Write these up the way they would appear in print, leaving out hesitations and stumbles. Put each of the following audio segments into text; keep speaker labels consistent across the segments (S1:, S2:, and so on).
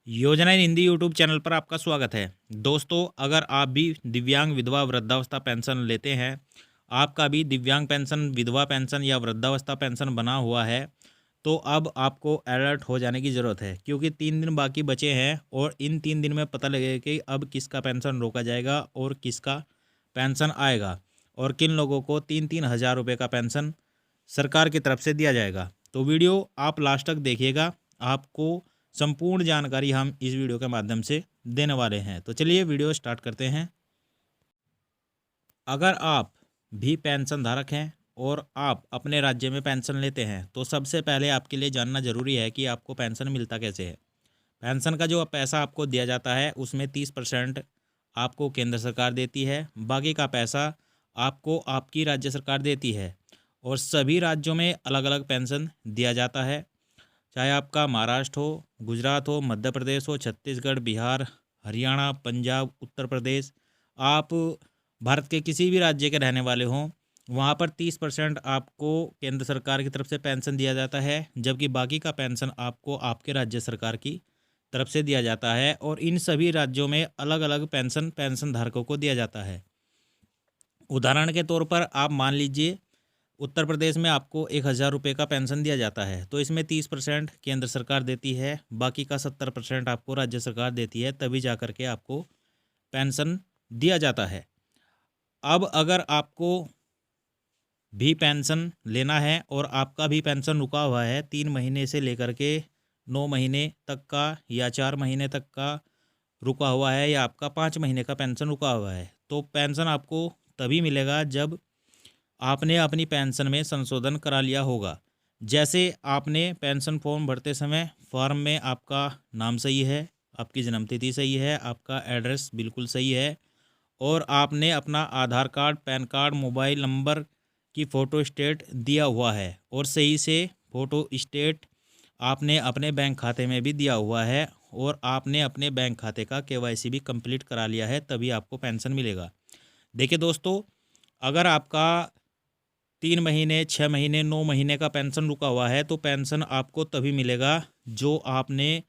S1: योजना इन Hindi YouTube channel पर आपका स्वागत है। दोस्तों, अगर आप भी दिव्यांग विधवा वृद्धावस्था पेंशन लेते हैं, आपका भी दिव्यांग पेंशन, विधवा पेंशन या वृद्धावस्था पेंशन बना हुआ है, तो अब आपको अलर्ट हो जाने की ज़रूरत है, क्योंकि 3 दिन बाकी बचे हैं और इन 3 दिन में पता लगेगा कि अब किसका पेंशन रोका जाएगा और किसका पेंशन आएगा और किन लोगों को 3-3 हज़ार रुपये का पेंशन सरकार की तरफ से दिया जाएगा। तो वीडियो आप लास्ट तक देखिएगा, आपको संपूर्ण जानकारी हम इस वीडियो के माध्यम से देने वाले हैं। तो चलिए वीडियो स्टार्ट करते हैं। अगर आप भी पेंशन धारक हैं और आप अपने राज्य में पेंशन लेते हैं, तो सबसे पहले आपके लिए जानना जरूरी है कि आपको पेंशन मिलता कैसे है। पेंशन का जो पैसा आपको दिया जाता है, उसमें 30% आपको केंद्र सरकार देती है, बाकी का पैसा आपको आपकी राज्य सरकार देती है। और सभी राज्यों में अलग अलग पेंशन दिया जाता है, चाहे आपका महाराष्ट्र हो, गुजरात हो, मध्य प्रदेश हो, छत्तीसगढ़, बिहार, हरियाणा, पंजाब, उत्तर प्रदेश, आप भारत के किसी भी राज्य के रहने वाले हों, वहाँ पर 30% आपको केंद्र सरकार की तरफ से पेंशन दिया जाता है, जबकि बाकी का पेंशन आपको आपके राज्य सरकार की तरफ से दिया जाता है। और इन सभी राज्यों में अलग अलग पेंशन धारकों को दिया जाता है। उदाहरण के तौर पर आप मान लीजिए उत्तर प्रदेश में आपको 1,000 रुपये का पेंशन दिया जाता है, तो इसमें 30% केंद्र सरकार देती है, बाकी का 70% आपको राज्य सरकार देती है, तभी जा कर के आपको पेंशन दिया जाता है। अब अगर आपको भी पेंशन लेना है और आपका भी पेंशन रुका हुआ है 3 महीने से लेकर के 9 महीने तक का, या 4 महीने तक का रुका हुआ है, या आपका 5 महीने का पेंशन रुका हुआ है, तो पेंशन आपको तभी मिलेगा जब आपने अपनी पेंशन में संशोधन करा लिया होगा। जैसे आपने पेंशन फॉर्म भरते समय फॉर्म में आपका नाम सही है, आपकी जन्मतिथि सही है, आपका एड्रेस बिल्कुल सही है, और आपने अपना Aadhaar card, pan card, mobile number की फ़ोटो स्टेट दिया हुआ है, और सही से फ़ोटो स्टेट आपने अपने बैंक खाते में भी दिया हुआ है, और आपने अपने बैंक खाते का KYC भी कंप्लीट करा लिया है, तभी आपको पेंशन मिलेगा। देखिए दोस्तों, अगर आपका 3 महीने, 6 महीने, 9 महीने का पेंशन रुका हुआ है, तो पेंशन आपको तभी मिलेगा जो आपने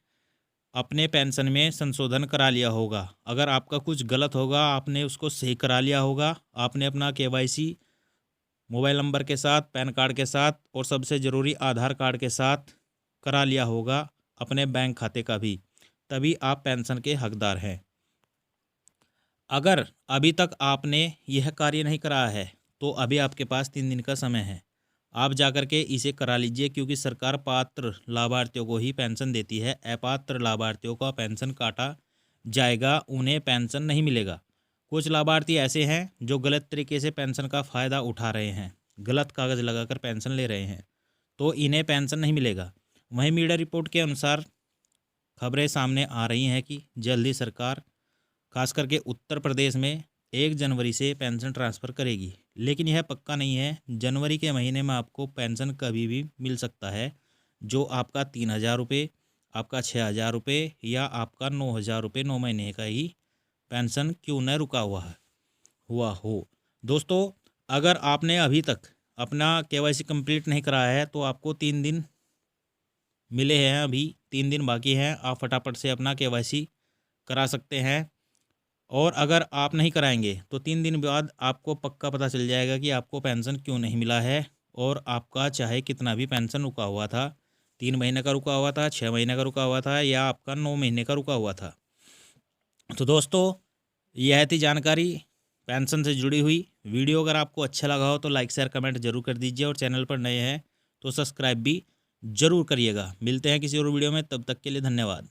S1: अपने पेंशन में संशोधन करा लिया होगा। अगर आपका कुछ गलत होगा, आपने उसको सही करा लिया होगा, आपने अपना KYC मोबाइल नंबर के साथ, पैन कार्ड के साथ, और सबसे ज़रूरी आधार कार्ड के साथ करा लिया होगा, अपने बैंक खाते का भी, तभी आप पेंशन के हकदार हैं। अगर अभी तक आपने यह कार्य नहीं कराया है, तो अभी आपके पास 3 दिन का समय है। आप जाकर के इसे करा लीजिए, क्योंकि सरकार पात्र लाभार्थियों को ही पेंशन देती है। अपात्र लाभार्थियों का पेंशन काटा जाएगा, उन्हें पेंशन नहीं मिलेगा। कुछ लाभार्थी ऐसे हैं जो गलत तरीके से पेंशन का फ़ायदा उठा रहे हैं, गलत कागज़ लगाकर पेंशन ले रहे हैं, तो इन्हें पेंशन नहीं मिलेगा। वहीं मीडिया रिपोर्ट के अनुसार खबरें सामने आ रही हैं कि जल्द ही सरकार खास करके उत्तर प्रदेश में 1 जनवरी से पेंशन ट्रांसफ़र करेगी, लेकिन यह पक्का नहीं है। जनवरी के महीने में आपको पेंशन कभी भी मिल सकता है, जो आपका 3,000 रुपये, आपका 6,000 रुपये, या आपका 9,000 रुपये 9 महीने का ही पेंशन क्यों न रुका हुआ हो। दोस्तों, अगर आपने अभी तक अपना KYC कंप्लीट नहीं कराया है, तो आपको 3 दिन मिले हैं, अभी 3 दिन बाकी हैं। आप फटाफट से अपना KYC करा सकते हैं, और अगर आप नहीं कराएंगे तो 3 दिन बाद आपको पक्का पता चल जाएगा कि आपको पेंशन क्यों नहीं मिला है, और आपका चाहे कितना भी पेंशन रुका हुआ था, 3 महीने का रुका हुआ था, 6 महीने का रुका हुआ था, या आपका 9 महीने का रुका हुआ था। तो दोस्तों, यह थी जानकारी पेंशन से जुड़ी हुई। वीडियो अगर आपको अच्छा लगा हो तो लाइक, शेयर, कमेंट जरूर कर दीजिए, और चैनल पर नए हैं तो सब्सक्राइब भी जरूर करिएगा। मिलते हैं किसी और वीडियो में, तब तक के लिए धन्यवाद।